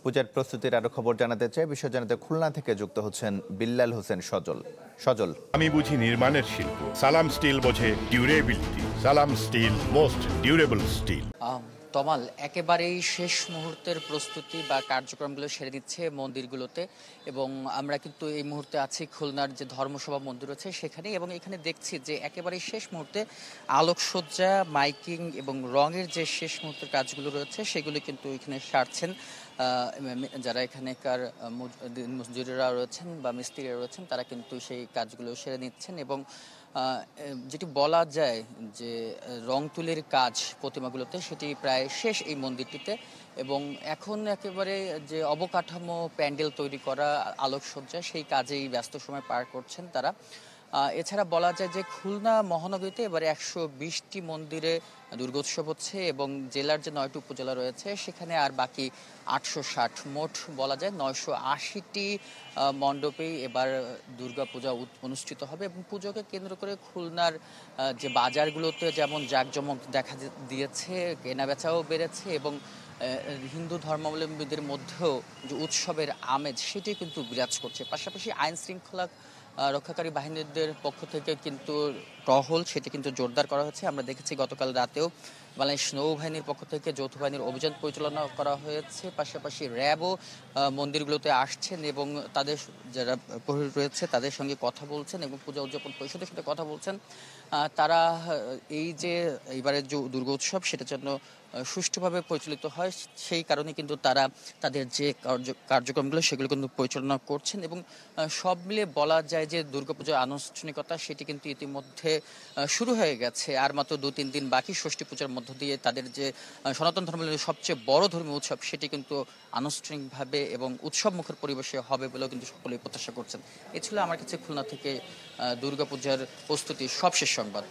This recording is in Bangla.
পূজার প্রস্তুতির আরো খবর জানাতে চাই, বিষয় জানাতে খুলনা থেকে যুক্ত হচ্ছেন বিল্লাল হোসেন সজল। সজল, আমি বুঝি নির্মাণের শিল্প, সালাম স্টিল বোঝে ডিউরেবিলিটি। সালাম স্টিল, মোস্ট ডিউরেবল স্টিল। তমাল একেবারেই শেষ মুহূর্তের প্রস্তুতি বা কার্যক্রমগুলো সেরে দিচ্ছে মন্দিরগুলোতে, এবং আমরা কিন্তু এই মুহূর্তে আছি খুলনার যে ধর্মসভা মন্দির রয়েছে সেখানে, এবং এখানে দেখছি যে একেবারেই শেষ মুহূর্তে আলোকসজ্জা, মাইকিং এবং রঙের যে শেষ মুহূর্তের কাজগুলো রয়েছে সেগুলো কিন্তু এখানে সারছেন যারা এখানেকার মজদুরেরা রয়েছেন বা মিস্ত্রিরা রয়েছেন, তারা কিন্তু সেই কাজগুলো সেরে নিচ্ছেন। এবং যেটি বলা যায় যে রং তুলির কাজ প্রতিমাগুলোতে সেটি প্রায় শেষ এই মন্দিরটিতে, এবং এখন একেবারে যে অবকাঠামো প্যান্ডেল তৈরি করা, আলোকসজ্জা, সেই কাজেই ব্যস্ত সময় পার করছেন তারা। এছাড়া বলা যায় যে খুলনা মহানগরীতে এবারে 120টি মন্দিরে দুর্গোৎসব হচ্ছে, এবং জেলার যে 9টি উপজেলা রয়েছে সেখানে আর বাকি 860, মোট বলা যায় 980টি মণ্ডপেই এবার দুর্গাপূজা অনুষ্ঠিত হবে। এবং পুজোকে কেন্দ্র করে খুলনার যে বাজারগুলোতে যেমন জাঁকজমক দেখা দিয়েছে, কেনাবেচাও বেড়েছে, এবং হিন্দু ধর্মাবলম্বীদের মধ্যেও যে উৎসবের আমেজ সেটি কিন্তু বিরাজ করছে। পাশাপাশি আইন শৃঙ্খলা রক্ষাকারী বাহিনীদের পক্ষ থেকে কিন্তু টহল সেটি কিন্তু জোরদার করা হয়েছে। আমরা দেখেছি গতকাল রাতেও বাংলাদেশ নৌবাহিনীর পক্ষ থেকে যৌথ বাহিনীর অভিযান পরিচালনা করা হয়েছে। পাশাপাশি র্যাবও মন্দিরগুলোতে আসছেন এবং তাদের যারা প্রহরী রয়েছে তাদের সঙ্গে কথা বলছেন এবং পূজা উদযাপন পরিষদের সাথে কথা বলছেন। তারা এই যে এইবারের যে দুর্গোৎসব সেটার জন্য সুষ্ঠুভাবে পরিচালিত হয়, সেই কারণে কিন্তু তারা তাদের যে কার্যক্রমগুলো সেগুলো কিন্তু পরিচালনা করছেন। এবং সব মিলে বলা যায় যে দুর্গাপূজার আনুষ্ঠানিকতা সেটি কিন্তু ইতিমধ্যে শুরু হয়ে গেছে। আর মাত্র 2-3 দিন বাকি ষষ্ঠী পূজার মধ্য দিয়ে তাদের যে সনাতন ধর্মের সবচেয়ে বড় ধর্মীয় উৎসব সেটি কিন্তু আনুষ্ঠানিকভাবে এবং উৎসব মুখর পরিবেশে হবে বলেও কিন্তু সকলেই প্রত্যাশা করছেন। এ ছিল আমার কাছে খুলনা থেকে দুর্গাপূজার প্রস্তুতির সবশেষ সংবাদ।